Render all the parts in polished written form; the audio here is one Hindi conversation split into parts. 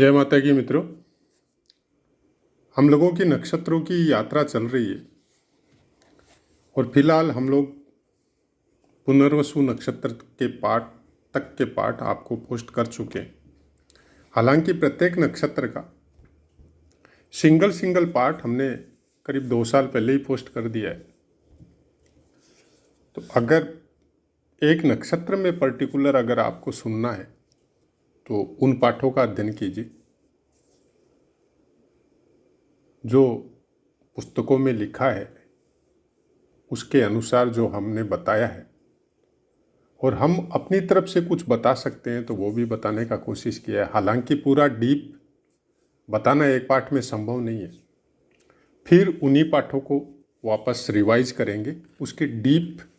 जय माता की मित्रों। हम लोगों की नक्षत्रों की यात्रा चल रही है और फिलहाल हम लोग पुनर्वसु नक्षत्र के पाठ तक के पाठ आपको पोस्ट कर चुके हैं। हालांकि प्रत्येक नक्षत्र का सिंगल पार्ट हमने करीब 2 साल पहले ही पोस्ट कर दिया है। तो अगर एक नक्षत्र में पर्टिकुलर अगर आपको सुनना है तो उन पाठों का अध्ययन कीजिए जो पुस्तकों में लिखा है, उसके अनुसार जो हमने बताया है, और हम अपनी तरफ से कुछ बता सकते हैं तो वो भी बताने का कोशिश किया है। हालांकि पूरा डीप बताना एक पाठ में संभव नहीं है। फिर उन्हीं पाठों को वापस रिवाइज करेंगे उसके डीप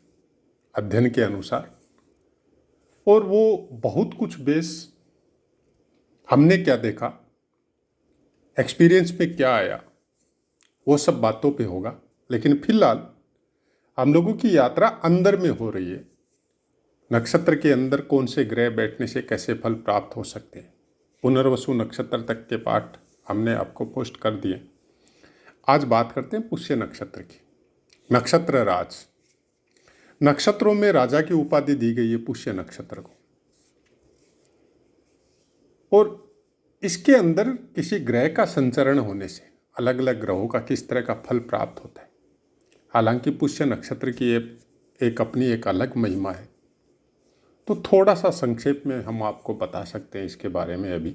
अध्ययन के अनुसार, और वो बहुत कुछ बेस हमने क्या देखा, एक्सपीरियंस में क्या आया, वो सब बातों पे होगा। लेकिन फिलहाल हम लोगों की यात्रा अंदर में हो रही है। नक्षत्र के अंदर कौन से ग्रह बैठने से कैसे फल प्राप्त हो सकते हैं, पुनर्वसु नक्षत्र तक के पाठ हमने आपको पोस्ट कर दिए। आज बात करते हैं पुष्य नक्षत्र की। नक्षत्र राज, नक्षत्रों में राजा की उपाधि दी गई है पुष्य नक्षत्र को, और इसके अंदर किसी ग्रह का संचरण होने से अलग अलग ग्रहों का किस तरह का फल प्राप्त होता है। हालांकि पुष्य नक्षत्र की एक अपनी एक अलग महिमा है, तो थोड़ा सा संक्षेप में हम आपको बता सकते हैं इसके बारे में अभी,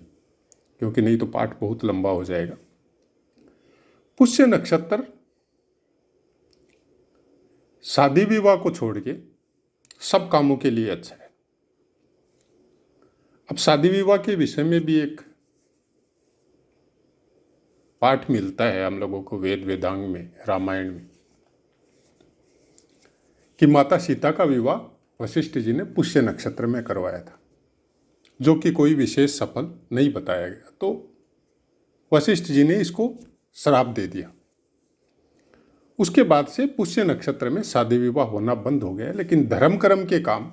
क्योंकि नहीं तो पाठ बहुत लंबा हो जाएगा। पुष्य नक्षत्र शादी विवाह को छोड़ के सब कामों के लिए अच्छा है। अब शादी विवाह के विषय में भी एक पाठ मिलता है हम लोगों को वेद वेदांग में, रामायण में, कि माता सीता का विवाह वशिष्ठ जी ने पुष्य नक्षत्र में करवाया था, जो कि कोई विशेष सफल नहीं बताया गया। तो वशिष्ठ जी ने इसको श्राप दे दिया। उसके बाद से पुष्य नक्षत्र में शादी विवाह होना बंद हो गया। लेकिन धर्म कर्म के काम,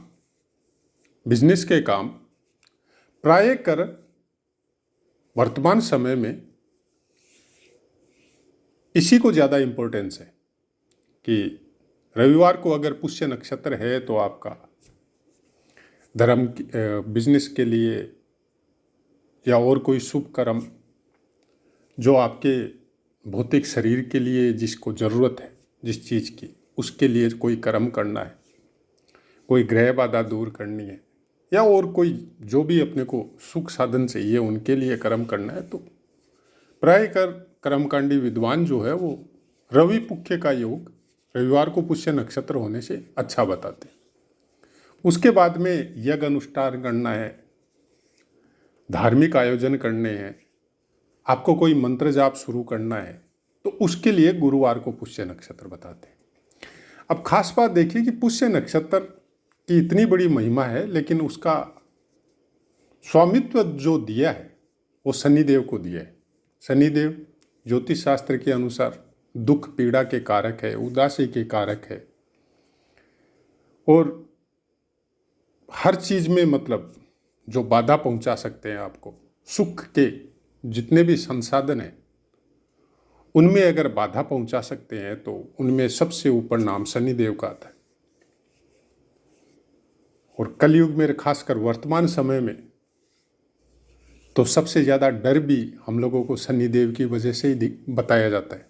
बिजनेस के काम प्राय कर वर्तमान समय में इसी को ज़्यादा इम्पोर्टेंस है कि रविवार को अगर पुष्य नक्षत्र है तो आपका धर्म बिजनेस के लिए या और कोई शुभ कर्म जो आपके भौतिक शरीर के लिए जिसको ज़रूरत है, जिस चीज़ की, उसके लिए कोई कर्म करना है, कोई ग्रह बाधा दूर करनी है, या और कोई जो भी अपने को सुख साधन चाहिए उनके लिए कर्म करना है, तो प्राय कर्मकांडी विद्वान जो है वो रवि पुख्य का योग रविवार को पुष्य नक्षत्र होने से अच्छा बताते हैं। उसके बाद में यज्ञ अनुष्ठान करना है, धार्मिक आयोजन करने हैं, आपको कोई मंत्र जाप शुरू करना है, तो उसके लिए गुरुवार को पुष्य नक्षत्र बताते हैं। अब खास बात देखिए कि पुष्य नक्षत्र की इतनी बड़ी महिमा है, लेकिन उसका स्वामित्व जो दिया है वो शनिदेव को दिया है। शनिदेव ज्योतिष शास्त्र के अनुसार दुख पीड़ा के कारक है, उदासी के कारक है, और हर चीज़ में मतलब जो बाधा पहुंचा सकते हैं आपको, सुख के जितने भी संसाधन हैं उनमें अगर बाधा पहुंचा सकते हैं तो उनमें सबसे ऊपर नाम शनिदेव का आता है। और कलयुग में, खासकर वर्तमान समय में, तो सबसे ज़्यादा डर भी हम लोगों को शनिदेव की वजह से ही बताया जाता है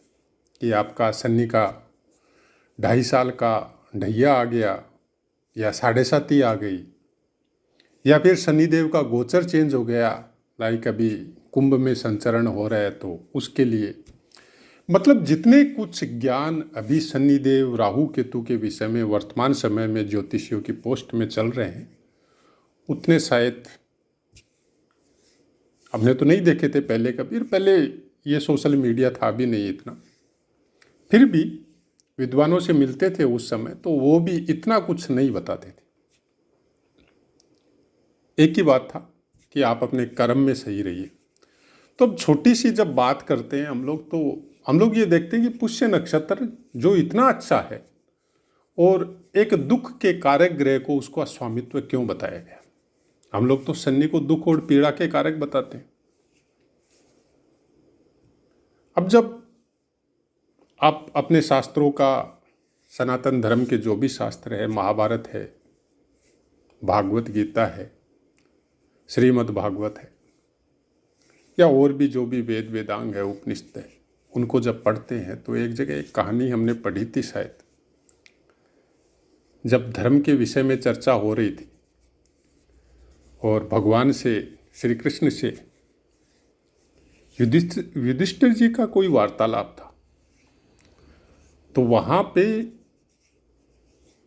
कि आपका शनि का 2.5 साल का ढैया आ गया, या 7.5 ही आ गई, या फिर शनिदेव का गोचर चेंज हो गया, लाइक अभी कुंभ में संचरण हो रहा है तो उसके लिए, मतलब जितने कुछ ज्ञान अभी शनिदेव राहु केतु के विषय में वर्तमान समय में ज्योतिषियों की पोस्ट में चल रहे हैं, उतने शायद हमने तो नहीं देखे थे पहले कभी। पहले ये सोशल मीडिया था भी नहीं इतना, फिर भी विद्वानों से मिलते थे उस समय, तो वो भी इतना कुछ नहीं बताते थे। एक ही बात था कि आप अपने कर्म में सही रहिए। तो अब छोटी सी जब बात करते हैं हम लोग, तो हम लोग ये देखते हैं कि पुष्य नक्षत्र जो इतना अच्छा है, और एक दुख के कारक ग्रह को उसका स्वामित्व क्यों बताया गया। हम लोग तो शनि को दुख और पीड़ा के कारक बताते हैं, अब जब आप अपने शास्त्रों का, सनातन धर्म के जो भी शास्त्र है, महाभारत है, भागवत गीता है, श्रीमद् भागवत है, या और भी जो भी वेद वेदांग है, उपनिषद है, उनको जब पढ़ते हैं तो एक जगह एक कहानी हमने पढ़ी थी शायद, जब धर्म के विषय में चर्चा हो रही थी और भगवान से, श्री कृष्ण से युधिष्ठिर जी का कोई वार्तालाप था, तो वहाँ पे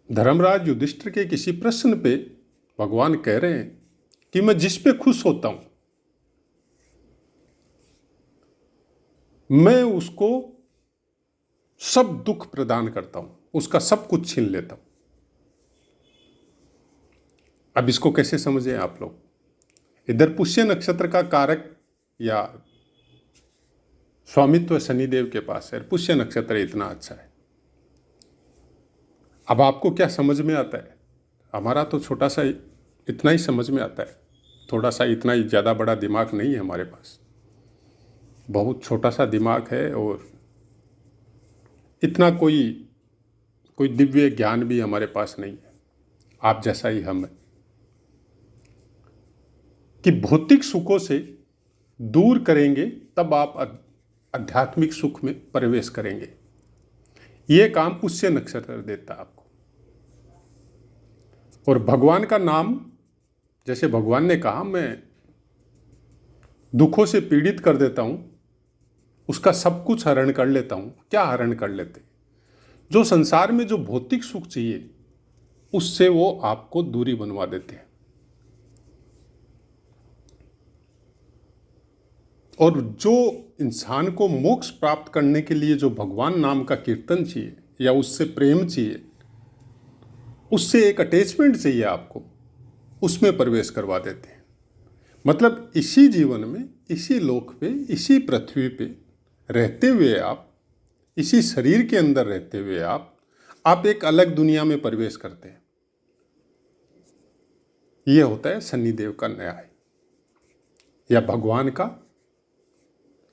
धर्मराज युधिष्ठिर के किसी प्रश्न पे भगवान कह रहे हैं कि मैं जिस पे खुश होता हूँ मैं उसको सब दुख प्रदान करता हूँ, उसका सब कुछ छीन लेता हूँ। अब इसको कैसे समझें आप लोग? इधर पुष्य नक्षत्र का कारक या स्वामित्व शनिदेव के पास है, पुष्य नक्षत्र इतना अच्छा है। अब आपको क्या समझ में आता है? हमारा तो छोटा सा इतना ही समझ में आता है, थोड़ा सा, इतना ही ज़्यादा बड़ा दिमाग नहीं है हमारे पास, बहुत छोटा सा दिमाग है और इतना कोई दिव्य ज्ञान भी हमारे पास नहीं है, आप जैसा ही हम है, कि भौतिक सुखों से दूर करेंगे तब आप आध्यात्मिक सुख में प्रवेश करेंगे। ये काम पुष्य नक्षत्र देता है आपको। और भगवान का नाम, जैसे भगवान ने कहा मैं दुखों से पीड़ित कर देता हूं, उसका सब कुछ हरण कर लेता हूं। क्या हरण कर लेते? जो संसार में जो भौतिक सुख चाहिए उससे वो आपको दूरी बनवा देते हैं। और जो इंसान को मोक्ष प्राप्त करने के लिए जो भगवान नाम का कीर्तन चाहिए या उससे प्रेम चाहिए, उससे एक अटैचमेंट चाहिए आपको, उसमें प्रवेश करवा देते हैं। मतलब इसी जीवन में, इसी लोक पे, इसी पृथ्वी पे रहते हुए आप, इसी शरीर के अंदर रहते हुए आप एक अलग दुनिया में प्रवेश करते हैं। यह होता है शनिदेव का न्याय या भगवान का,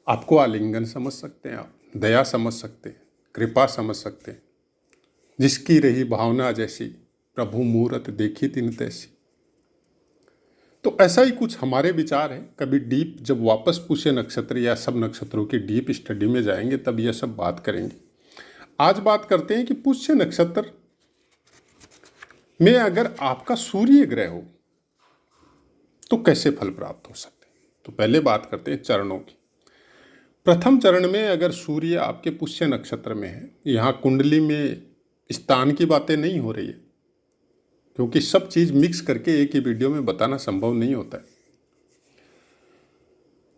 आपको आलिंगन समझ सकते हैं, आप दया समझ सकते हैं, कृपा समझ सकते हैं। जिसकी रही भावना जैसी, प्रभु मूरत देखी तिन तैसी। तो ऐसा ही कुछ हमारे विचार है। कभी डीप जब वापस पुष्य नक्षत्र या सब नक्षत्रों की डीप स्टडी में जाएंगे तब यह सब बात करेंगे। आज बात करते हैं कि पुष्य नक्षत्र में अगर आपका सूर्य ग्रह हो तो कैसे फल प्राप्त हो सकते हैं। तो पहले बात करते हैं चरणों की। प्रथम चरण में अगर सूर्य आपके पुष्य नक्षत्र में है, यहाँ कुंडली में स्थान की बातें नहीं हो रही है, क्योंकि सब चीज़ मिक्स करके एक ही वीडियो में बताना संभव नहीं होता है।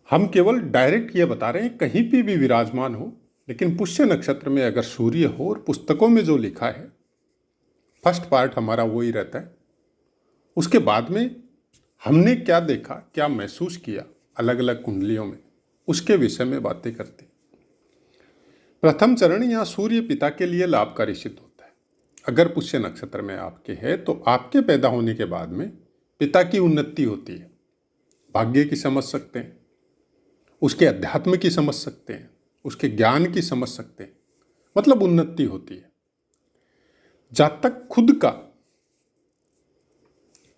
हम केवल डायरेक्ट ये बता रहे हैं कहीं पे भी विराजमान हो, लेकिन पुष्य नक्षत्र में अगर सूर्य हो, और पुस्तकों में जो लिखा है फर्स्ट पार्ट हमारा वो ही रहता है। उसके बाद में हमने क्या देखा, क्या महसूस किया अलग अलग कुंडलियों में, उसके विषय में बातें करते हैं। प्रथम चरण यहाँ सूर्य पिता के लिए लाभकारी सिद्ध होता है। अगर पुष्य नक्षत्र में आपके है तो आपके पैदा होने के बाद में पिता की उन्नति होती है। भाग्य की समझ सकते हैं, उसके अध्यात्म की समझ सकते हैं, उसके ज्ञान की समझ सकते हैं, मतलब उन्नति होती है। जब तक खुद का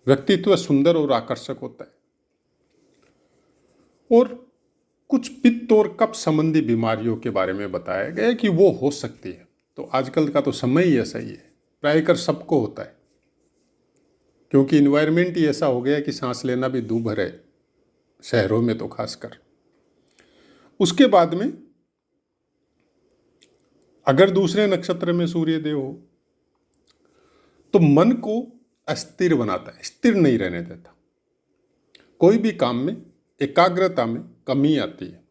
व्यक्तित्व सुंदर और आकर्षक होता है, और कुछ पित्त और कफ संबंधी बीमारियों के बारे में बताया गया कि वो हो सकती है। तो आजकल का तो समय ही ऐसा ही है, प्रायकर सबको होता है, क्योंकि इन्वायरमेंट ही ऐसा हो गया कि सांस लेना भी दूभर है, शहरों में तो खासकर। उसके बाद में अगर दूसरे नक्षत्र में सूर्यदेव हो तो मन को अस्थिर बनाता है, स्थिर नहीं रहने देता। कोई भी काम में एकाग्रता में कमी आती है,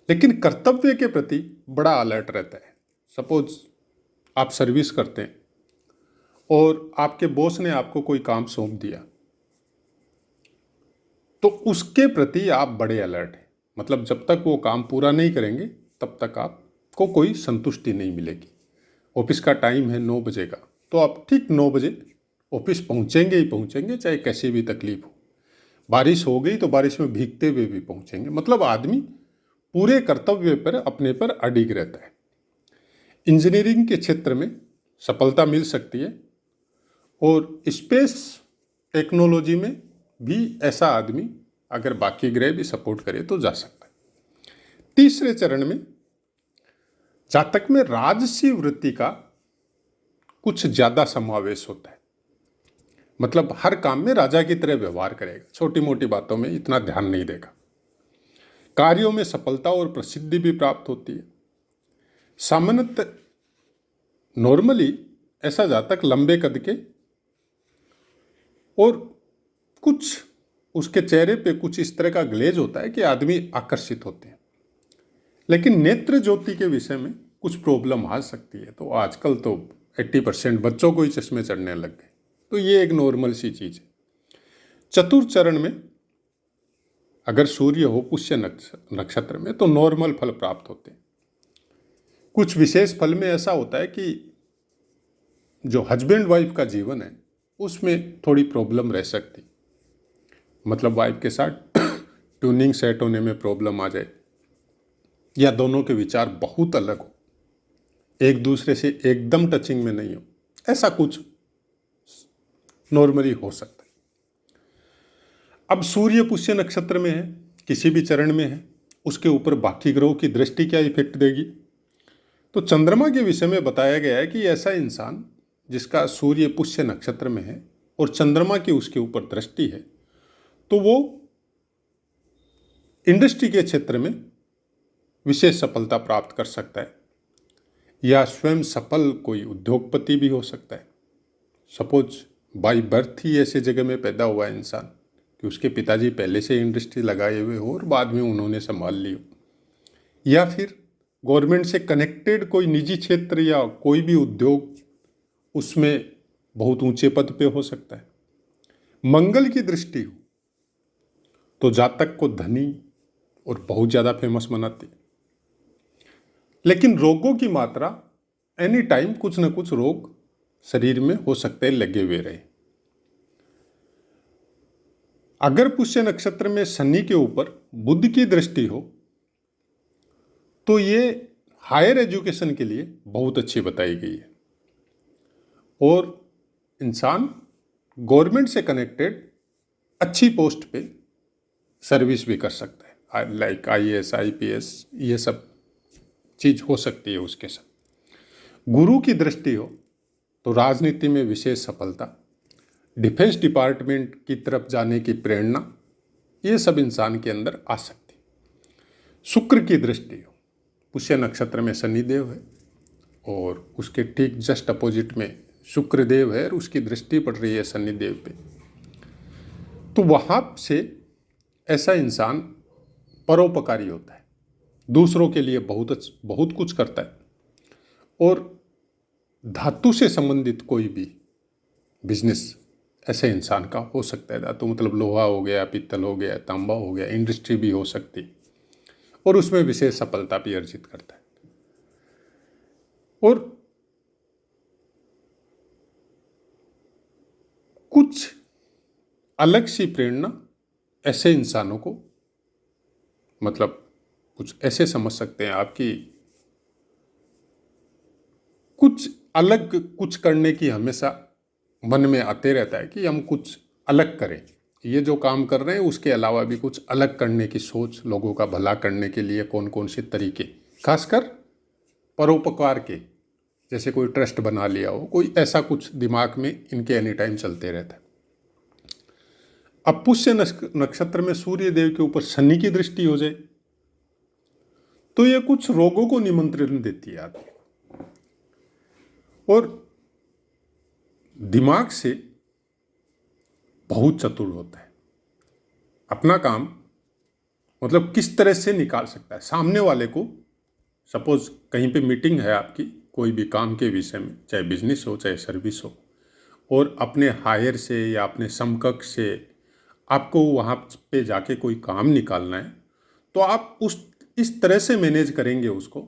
लेकिन कर्तव्य के प्रति बड़ा अलर्ट रहता है। सपोज आप सर्विस करते हैं और आपके बॉस ने आपको कोई काम सौंप दिया, तो उसके प्रति आप बड़े अलर्ट हैं। मतलब जब तक वो काम पूरा नहीं करेंगे तब तक आपको कोई संतुष्टि नहीं मिलेगी। ऑफिस का टाइम है 9 बजे का, तो आप ठीक 9 बजे ऑफिस पहुंचेंगे ही पहुंचेंगे, चाहे कैसी भी तकलीफ हो। बारिश हो गई तो बारिश में भीगते हुए भी पहुंचेंगे। मतलब आदमी पूरे कर्तव्य पर अपने पर अडिग रहता है। इंजीनियरिंग के क्षेत्र में सफलता मिल सकती है और स्पेस टेक्नोलॉजी में भी ऐसा आदमी अगर बाकी ग्रह भी सपोर्ट करे तो जा सकता है। तीसरे चरण में जातक में राजसी वृत्ति का कुछ ज़्यादा समावेश होता है, मतलब हर काम में राजा की तरह व्यवहार करेगा, छोटी मोटी बातों में इतना ध्यान नहीं देगा। कार्यों में सफलता और प्रसिद्धि भी प्राप्त होती है। सामान्यतः नॉर्मली ऐसा जातक लंबे कद के और कुछ उसके चेहरे पे कुछ इस तरह का ग्लेज होता है कि आदमी आकर्षित होते हैं, लेकिन नेत्र ज्योति के विषय में कुछ प्रॉब्लम आ सकती है। तो आजकल तो 80% बच्चों को ही चश्मे चढ़ने लग गए, तो ये एक नॉर्मल सी चीज़ है। चतुर्थ चरण में अगर सूर्य हो पुष्य नक्षत्र में तो नॉर्मल फल प्राप्त होते हैं। कुछ विशेष फल में ऐसा होता है कि जो हस्बैंड वाइफ का जीवन है उसमें थोड़ी प्रॉब्लम रह सकती, मतलब वाइफ के साथ ट्यूनिंग सेट होने में प्रॉब्लम आ जाए, या दोनों के विचार बहुत अलग हो, एक दूसरे से एकदम टचिंग में नहीं हो, ऐसा कुछ नॉर्मली हो सकता है। अब सूर्य पुष्य नक्षत्र में है, किसी भी चरण में है, उसके ऊपर बाकी ग्रहों की दृष्टि क्या इफेक्ट देगी। तो चंद्रमा के विषय में बताया गया है कि ऐसा इंसान जिसका सूर्य पुष्य नक्षत्र में है और चंद्रमा की उसके ऊपर दृष्टि है, तो वो इंडस्ट्री के क्षेत्र में विशेष सफलता प्राप्त कर सकता है, या स्वयं सफल कोई उद्योगपति भी हो सकता है। सपोज बाई बर्थ ही ऐसे जगह में पैदा हुआ है इंसान कि उसके पिताजी पहले से इंडस्ट्री लगाए हुए हो और बाद में उन्होंने संभाल ली हो, या फिर गवर्नमेंट से कनेक्टेड कोई निजी क्षेत्र या कोई भी उद्योग उसमें बहुत ऊंचे पद पे हो सकता है। मंगल की दृष्टि हो तो जातक को धनी और बहुत ज़्यादा फेमस बनाती है, लेकिन रोगों की मात्रा एनी टाइम कुछ न कुछ रोग शरीर में हो सकते हैं, लगे हुए रहे। अगर पुष्य नक्षत्र में शनि के ऊपर बुध की दृष्टि हो तो ये हायर एजुकेशन के लिए बहुत अच्छी बताई गई है, और इंसान गवर्नमेंट से कनेक्टेड अच्छी पोस्ट पे सर्विस भी कर सकता है, लाइक IAS IPS, ये सब चीज़ हो सकती है उसके साथ। गुरु की दृष्टि हो तो राजनीति में विशेष सफलता, डिफेंस डिपार्टमेंट की तरफ जाने की प्रेरणा, ये सब इंसान के अंदर आ सकती है। शुक्र की दृष्टि हो, पुष्य नक्षत्र में शनिदेव है और उसके ठीक जस्ट अपोजिट में शुक्रदेव है और उसकी दृष्टि पड़ रही है शनिदेव पे, तो वहाँ से ऐसा इंसान परोपकारी होता है, दूसरों के लिए बहुत कुछ करता है, और धातु से संबंधित कोई भी बिजनेस ऐसे इंसान का हो सकता है। धातु मतलब लोहा हो गया, पीतल हो गया, तांबा हो गया, इंडस्ट्री भी हो सकती, और उसमें विशेष सफलता भी अर्जित करता है। और कुछ अलग सी प्रेरणा ऐसे इंसानों को, मतलब कुछ ऐसे समझ सकते हैं आप कि कुछ अलग कुछ करने की हमेशा मन में आते रहता है कि हम कुछ अलग करें, ये जो काम कर रहे हैं उसके अलावा भी कुछ अलग करने की सोच, लोगों का भला करने के लिए कौन कौन से तरीके, खासकर परोपकार के, जैसे कोई ट्रस्ट बना लिया हो, कोई ऐसा कुछ दिमाग में इनके एनी टाइम चलते रहता है। अब पुष्य नक्षत्र में सूर्य देव के ऊपर शनि की दृष्टि हो जाए तो ये कुछ रोगों को निमंत्रण देती है आदमी को, और दिमाग से बहुत चतुर होता है, अपना काम मतलब किस तरह से निकाल सकता है सामने वाले को। सपोज कहीं पे मीटिंग है आपकी कोई भी काम के विषय में, चाहे बिजनेस हो चाहे सर्विस हो, और अपने हायर से या अपने समकक्ष से आपको वहाँ पे जाके कोई काम निकालना है, तो आप इस तरह से मैनेज करेंगे उसको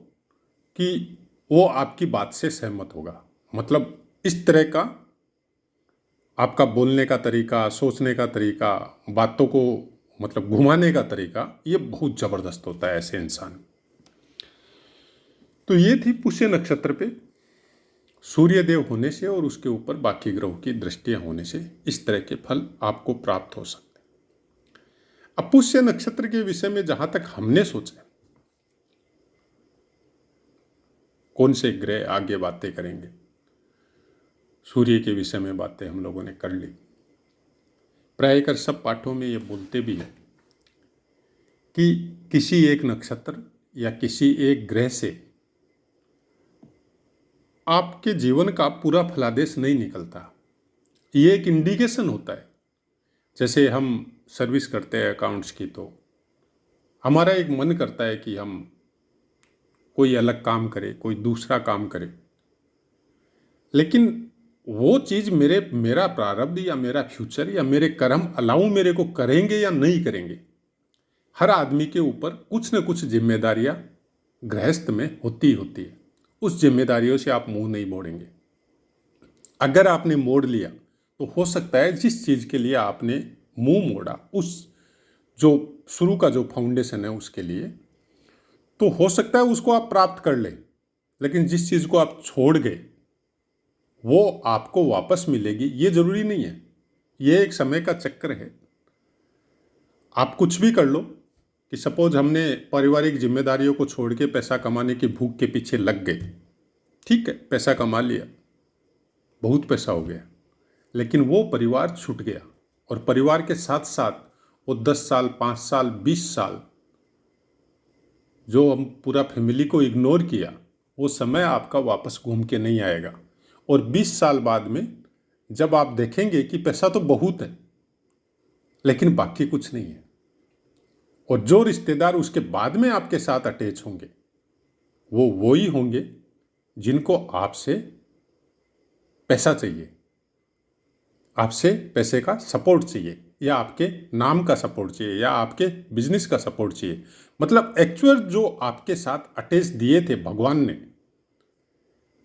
कि वो आपकी बात से सहमत होगा। मतलब इस तरह का आपका बोलने का तरीका, सोचने का तरीका, बातों को मतलब घुमाने का तरीका ये बहुत ज़बरदस्त होता है ऐसे इंसान। तो ये थी पुष्य नक्षत्र पे सूर्यदेव होने से और उसके ऊपर बाकी ग्रहों की दृष्टियां होने से इस तरह के फल आपको प्राप्त हो सकते हैं। अब पुष्य नक्षत्र के विषय में जहां तक हमने सोचा कौन से ग्रह आगे बातें करेंगे, सूर्य के विषय में बातें हम लोगों ने कर ली। प्रायकर सब पाठों में ये बोलते भी हैं कि किसी एक नक्षत्र या किसी एक ग्रह से आपके जीवन का पूरा फलादेश नहीं निकलता। ये एक इंडिकेशन होता है। जैसे हम सर्विस करते हैं अकाउंट्स की, तो हमारा एक मन करता है कि हम कोई अलग काम करें, कोई दूसरा काम करें, लेकिन वो चीज़ मेरा प्रारब्ध या मेरा फ्यूचर या मेरे कर्म अलाउ मेरे को करेंगे या नहीं करेंगे। हर आदमी के ऊपर कुछ न कुछ जिम्मेदारियां गृहस्थ में होती है। उस जिम्मेदारियों से आप मुंह नहीं मोड़ेंगे। अगर आपने मोड़ लिया तो हो सकता है जिस चीज़ के लिए आपने मुंह मोड़ा, उस जो शुरू का जो फाउंडेशन है उसके लिए, तो हो सकता है उसको आप प्राप्त कर लें, लेकिन जिस चीज़ को आप छोड़ गए वो आपको वापस मिलेगी ये जरूरी नहीं है। ये एक समय का चक्कर है। आप कुछ भी कर लो कि सपोज हमने पारिवारिक जिम्मेदारियों को छोड़ के पैसा कमाने की भूख के पीछे लग गए, ठीक है, पैसा कमा लिया, बहुत पैसा हो गया, लेकिन वो परिवार छूट गया और परिवार के साथ साथ वो 10 साल, 5 साल, 20 साल जो हम पूरा फैमिली को इग्नोर किया, वो समय आपका वापस घूम के नहीं आएगा। और 20 साल बाद में जब आप देखेंगे कि पैसा तो बहुत है लेकिन बाकी कुछ नहीं है, और जो रिश्तेदार उसके बाद में आपके साथ अटैच होंगे वो ही होंगे जिनको आपसे पैसा चाहिए, आपसे पैसे का सपोर्ट चाहिए, या आपके नाम का सपोर्ट चाहिए, या आपके बिजनेस का सपोर्ट चाहिए। मतलब एक्चुअल जो आपके साथ अटैच दिए थे भगवान ने,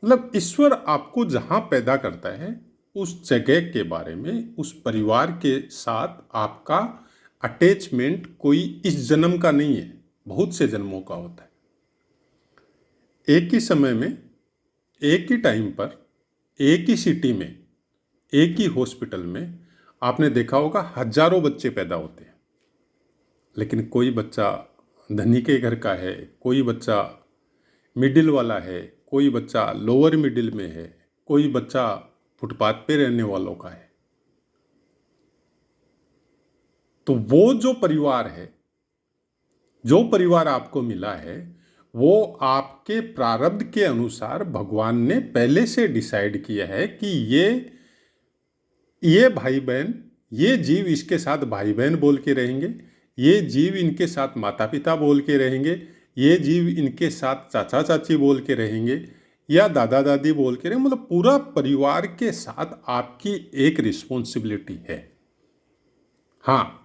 मतलब ईश्वर आपको जहां पैदा करता है उस जगह के बारे में, उस परिवार के साथ आपका अटैचमेंट कोई इस जन्म का नहीं है, बहुत से जन्मों का होता है। एक ही समय में, एक ही टाइम पर, एक ही सिटी में, एक ही हॉस्पिटल में आपने देखा होगा हजारों बच्चे पैदा होते हैं, लेकिन कोई बच्चा धनी के घर का है, कोई बच्चा मिडिल वाला है, कोई बच्चा लोअर मिडिल में है, कोई बच्चा फुटपाथ पे रहने वालों का है। तो वो जो परिवार है, जो परिवार आपको मिला है, वो आपके प्रारब्ध के अनुसार भगवान ने पहले से डिसाइड किया है कि ये भाई बहन, ये जीव इसके साथ भाई बहन बोल के रहेंगे, ये जीव इनके साथ माता पिता बोल के रहेंगे, ये जीव इनके साथ चाचा चाची बोल के रहेंगे, या दादा दादी बोल के रहेंगे। मतलब पूरा परिवार के साथ आपकी एक रिस्पॉन्सिबिलिटी है। हाँ,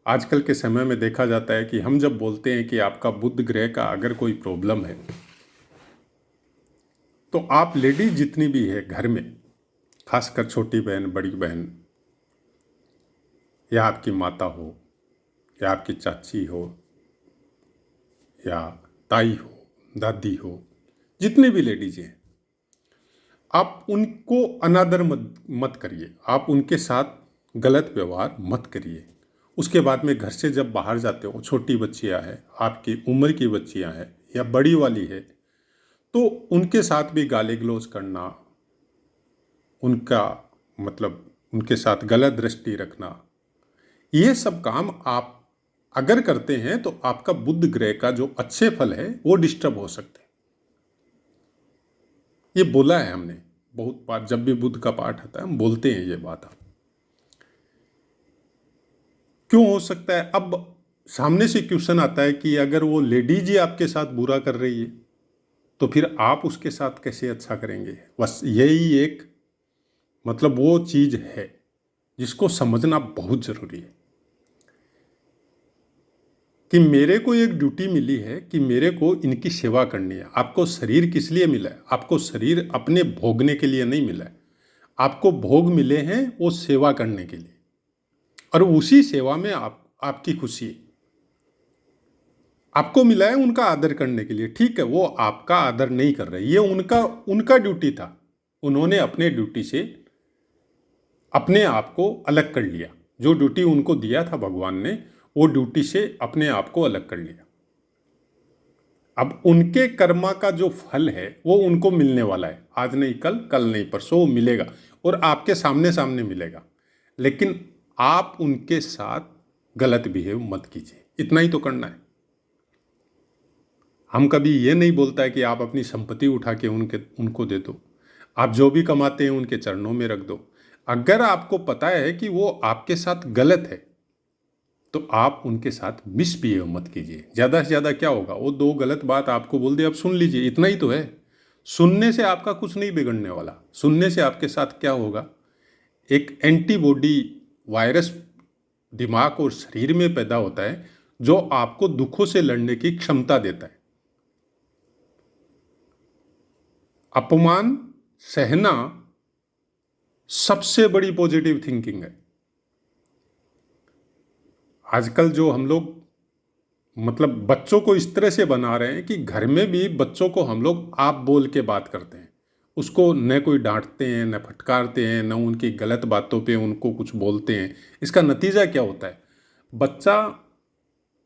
आजकल के समय में देखा जाता है कि हम जब बोलते हैं कि आपका बुध ग्रह का अगर कोई प्रॉब्लम है, तो आप लेडीज जितनी भी है घर में, खासकर छोटी बहन, बड़ी बहन, या आपकी माता हो, या आपकी चाची हो, या ताई हो, दादी हो, जितने भी लेडीज हैं, आप उनको अनादर मत करिए, आप उनके साथ गलत व्यवहार मत करिए। उसके बाद में घर से जब बाहर जाते हो, छोटी बच्चियां हैं, आपकी उम्र की बच्चियां हैं या बड़ी वाली है, तो उनके साथ भी गाली गलौज करना, उनका मतलब उनके साथ गलत दृष्टि रखना, ये सब काम आप अगर करते हैं तो आपका बुध ग्रह का जो अच्छे फल है वो डिस्टर्ब हो सकते हैं। ये बोला है हमने बहुत बार, जब भी बुध का पाठ आता है हम बोलते हैं ये बात। क्यों हो सकता है? अब सामने से क्वेश्चन आता है कि अगर वो लेडीज ही आपके साथ बुरा कर रही है तो फिर आप उसके साथ कैसे अच्छा करेंगे? बस यही एक मतलब वो चीज है जिसको समझना बहुत जरूरी है कि मेरे को एक ड्यूटी मिली है कि मेरे को इनकी सेवा करनी है। आपको शरीर किस लिए मिला है? आपको शरीर अपने भोगने के लिए नहीं मिला है। आपको भोग मिले हैं वो सेवा करने के लिए, और उसी सेवा में आपकी खुशी है। आपको मिला है उनका आदर करने के लिए, ठीक है, वो आपका आदर नहीं कर रहे, ये उनका उनका ड्यूटी था। उन्होंने अपने ड्यूटी से अपने आप को अलग कर लिया। जो ड्यूटी उनको दिया था भगवान ने, वो ड्यूटी से अपने आप को अलग कर लिया। अब उनके कर्मा का जो फल है वो उनको मिलने वाला है, आज नहीं कल, कल नहीं परसों वो मिलेगा, और आपके सामने सामने मिलेगा। लेकिन आप उनके साथ गलत बिहेव मत कीजिए, इतना ही तो करना है। हम कभी ये नहीं बोलता है कि आप अपनी संपत्ति उठा के उनको दे दो, आप जो भी कमाते हैं उनके चरणों में रख दो। अगर आपको पता है कि वो आपके साथ गलत है तो आप उनके साथ मिसबिहेव मत कीजिए। ज़्यादा से ज़्यादा क्या होगा, वो दो गलत बात आपको बोल दे, अब सुन लीजिए, इतना ही तो है। सुनने से आपका कुछ नहीं बिगड़ने वाला। सुनने से आपके साथ क्या होगा, एक एंटीबॉडी वायरस दिमाग और शरीर में पैदा होता है जो आपको दुखों से लड़ने की क्षमता देता है। अपमान सहना सबसे बड़ी पॉजिटिव थिंकिंग है। आजकल जो हम लोग मतलब बच्चों को इस तरह से बना रहे हैं कि घर में भी बच्चों को हम लोग आप बोल के बात करते हैं, उसको न कोई डांटते हैं, न फटकारते हैं, न उनकी गलत बातों पे उनको कुछ बोलते हैं। इसका नतीजा क्या होता है, बच्चा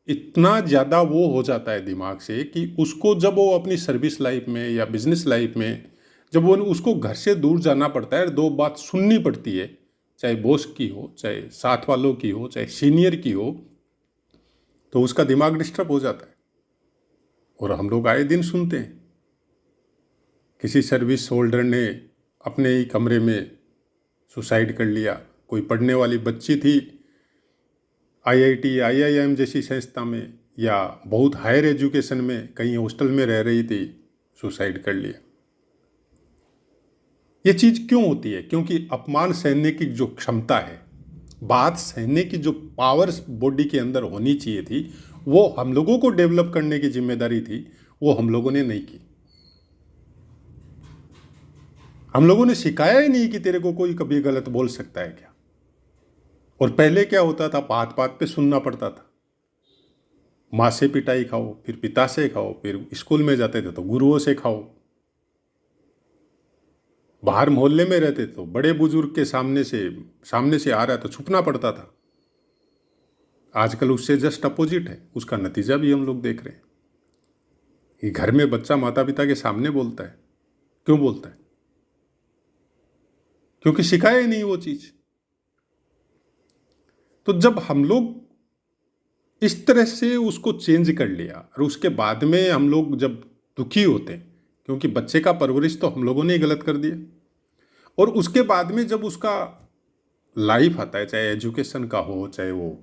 इतना ज़्यादा वो हो जाता है दिमाग से कि उसको जब वो अपनी सर्विस लाइफ में या बिजनेस लाइफ में जब वो उसको घर से दूर जाना पड़ता है, दो बात सुननी पड़ती है, चाहे बॉस की हो, चाहे साथ वालों की हो, चाहे सीनियर की हो, तो उसका दिमाग डिस्टर्ब हो जाता है। और हम लोग आए दिन सुनते हैं किसी सर्विस होल्डर ने अपने ही कमरे में सुसाइड कर लिया, कोई पढ़ने वाली बच्ची थी आईआईटी आईआईएम जैसी संस्था में या बहुत हायर एजुकेशन में कहीं हॉस्टल में रह रही थी, सुसाइड कर लिया। ये चीज़ क्यों होती है, क्योंकि अपमान सहने की जो क्षमता है, बात सहने की जो पावर बॉडी के अंदर होनी चाहिए थी, वो हम लोगों को डेवलप करने की जिम्मेदारी थी, वो हम लोगों ने नहीं की। हम लोगों ने सिखाया ही नहीं कि तेरे को कोई कभी गलत बोल सकता है क्या। और पहले क्या होता था, बात बात पे सुनना पड़ता था। माँ से पिटाई खाओ, फिर पिता से खाओ, फिर स्कूल में जाते थे तो गुरुओं से खाओ, बाहर मोहल्ले में रहते तो बड़े बुजुर्ग के सामने से आ रहा है तो छुपना पड़ता था। आजकल उससे जस्ट अपोजिट है, उसका नतीजा भी हम लोग देख रहे हैं कि घर में बच्चा माता पिता के सामने बोलता है। क्यों बोलता है, क्योंकि सिखाया ही नहीं वो चीज। तो जब हम लोग इस तरह से उसको चेंज कर लिया और उसके बाद में हम लोग जब दुखी होते हैं, क्योंकि बच्चे का परवरिश तो हम लोगों ने ही गलत कर दिया, और उसके बाद में जब उसका लाइफ आता है, चाहे एजुकेशन का हो, चाहे वो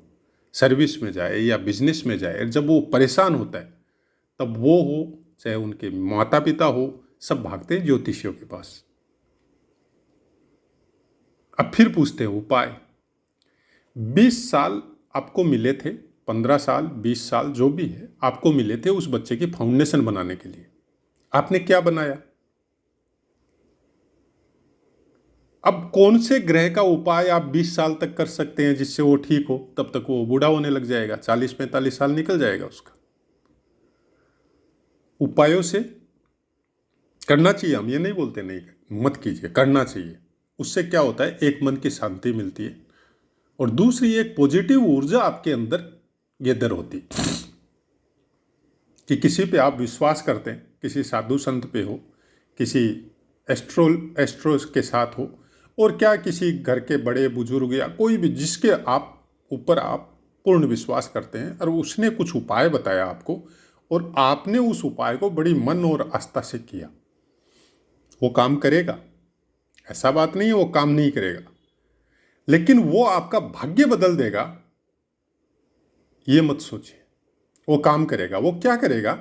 सर्विस में जाए या बिजनेस में जाए, जब वो परेशान होता है, तब वो हो चाहे उनके माता पिता हो, सब भागते हैं ज्योतिषियों के पास। अब फिर पूछते हैं उपाय। 20 साल आपको मिले थे, 15 साल 20 साल जो भी है आपको मिले थे उस बच्चे की फाउंडेशन बनाने के लिए, आपने क्या बनाया। अब कौन से ग्रह का उपाय आप 20 साल तक कर सकते हैं जिससे वो ठीक हो, तब तक वो बूढ़ा होने लग जाएगा, 40-45 साल निकल जाएगा उसका। उपायों से करना चाहिए, हम ये नहीं बोलते नहीं मत कीजिए, करना चाहिए। उससे क्या होता है, एक मन की शांति मिलती है और दूसरी एक पॉजिटिव ऊर्जा आपके अंदर गैदर होती कि किसी पे आप विश्वास करते हैं, किसी साधु संत पे हो, किसी एस्ट्रो के साथ हो, और क्या किसी घर के बड़े बुजुर्ग या कोई भी जिसके आप ऊपर आप पूर्ण विश्वास करते हैं, और उसने कुछ उपाय बताया आपको और आपने उस उपाय को बड़ी मन और आस्था से किया, वो काम करेगा। ऐसा बात नहीं है वो काम नहीं करेगा, लेकिन वो आपका भाग्य बदल देगा, ये मत सोचिए। वो काम करेगा। वो क्या करेगा,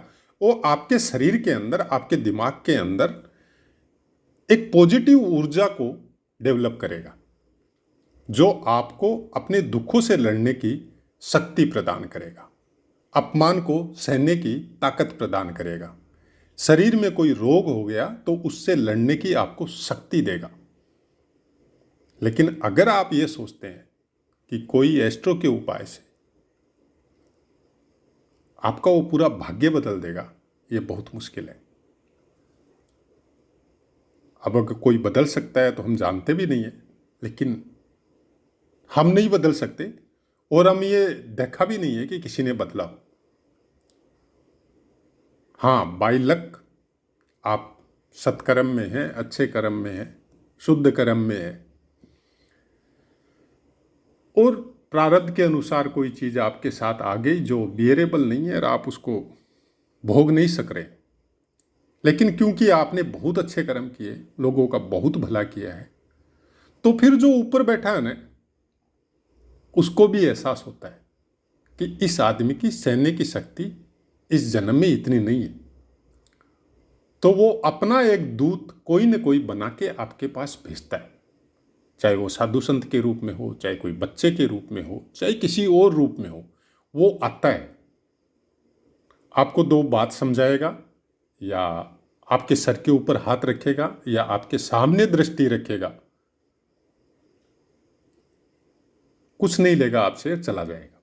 वो आपके शरीर के अंदर, आपके दिमाग के अंदर एक पॉजिटिव ऊर्जा को डेवलप करेगा जो आपको अपने दुखों से लड़ने की शक्ति प्रदान करेगा, अपमान को सहने की ताकत प्रदान करेगा। शरीर में कोई रोग हो गया तो उससे लड़ने की आपको शक्ति देगा। लेकिन अगर आप ये सोचते हैं कि कोई एस्ट्रो के उपाय से आपका वो पूरा भाग्य बदल देगा, ये बहुत मुश्किल है। अब अगर कोई बदल सकता है तो हम जानते भी नहीं है, लेकिन हम नहीं बदल सकते और हम ये देखा भी नहीं है कि किसी ने बदला हो। हाँ, बाय लक आप सत्कर्म में हैं, अच्छे कर्म में हैं, शुद्ध कर्म में हैं और प्रारब्ध के अनुसार कोई चीज़ आपके साथ आ गई जो बियरेबल नहीं है और आप उसको भोग नहीं सक रहे, लेकिन क्योंकि आपने बहुत अच्छे कर्म किए, लोगों का बहुत भला किया है, तो फिर जो ऊपर बैठा है ना, उसको भी एहसास होता है कि इस आदमी की सहने की शक्ति इस जन्म में इतनी नहीं है, तो वो अपना एक दूत कोई न कोई बना के आपके पास भेजता है, चाहे वो साधु संत के रूप में हो, चाहे कोई बच्चे के रूप में हो, चाहे किसी और रूप में हो, वो आता है, आपको दो बात समझाएगा, या आपके सर के ऊपर हाथ रखेगा, या आपके सामने दृष्टि रखेगा, कुछ नहीं लेगा आपसे, चला जाएगा।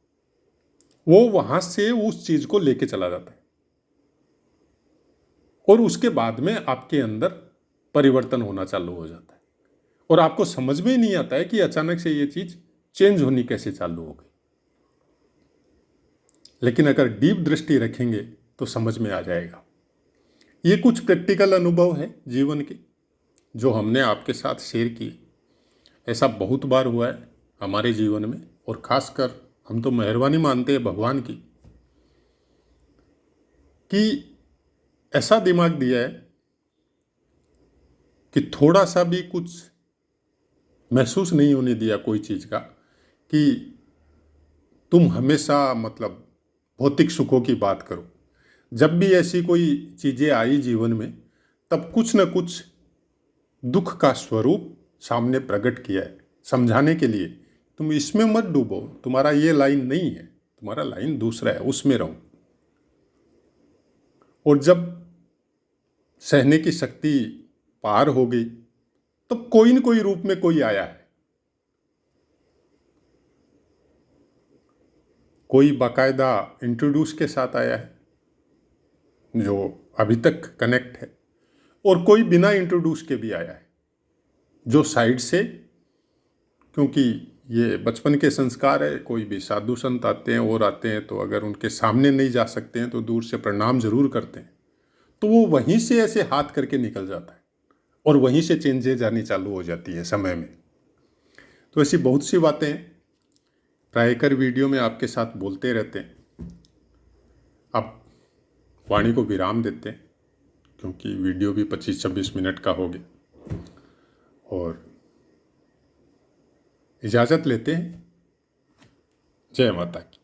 वो वहां से उस चीज को लेके चला जाता है और उसके बाद में आपके अंदर परिवर्तन होना चालू हो जाता है और आपको समझ में ही नहीं आता है कि अचानक से ये चीज चेंज होनी कैसे चालू हो गई। लेकिन अगर डीप दृष्टि रखेंगे तो समझ में आ जाएगा। ये कुछ प्रैक्टिकल अनुभव है जीवन के जो हमने आपके साथ शेयर किए। ऐसा बहुत बार हुआ है हमारे जीवन में, और खासकर हम तो मेहरबानी मानते हैं भगवान की कि ऐसा दिमाग दिया है कि थोड़ा सा भी कुछ महसूस नहीं होने दिया कोई चीज़ का कि तुम हमेशा मतलब भौतिक सुखों की बात करो। जब भी ऐसी कोई चीज़ें आई जीवन में, तब कुछ न कुछ दुख का स्वरूप सामने प्रकट किया है, समझाने के लिए तुम इसमें मत डूबो, तुम्हारा ये लाइन नहीं है, तुम्हारा लाइन दूसरा है, उसमें रहो। और जब सहने की शक्ति पार हो गई, तो कोई न कोई रूप में कोई आया है, कोई बाकायदा इंट्रोड्यूस के साथ आया है जो अभी तक कनेक्ट है, और कोई बिना इंट्रोड्यूस के भी आया है जो साइड से, क्योंकि ये बचपन के संस्कार है, कोई भी साधु संत आते हैं और आते हैं तो अगर उनके सामने नहीं जा सकते हैं तो दूर से प्रणाम जरूर करते हैं, तो वो वहीं से ऐसे हाथ करके निकल जाता है और वहीं से चेंजेज आनी चालू हो जाती है समय में। तो ऐसी बहुत सी बातें प्रायकर वीडियो में आपके साथ बोलते रहते हैं। अब वाणी को विराम देते हैं क्योंकि वीडियो भी 25-26 मिनट का हो गया, और इजाज़त लेते हैं। जय माता की।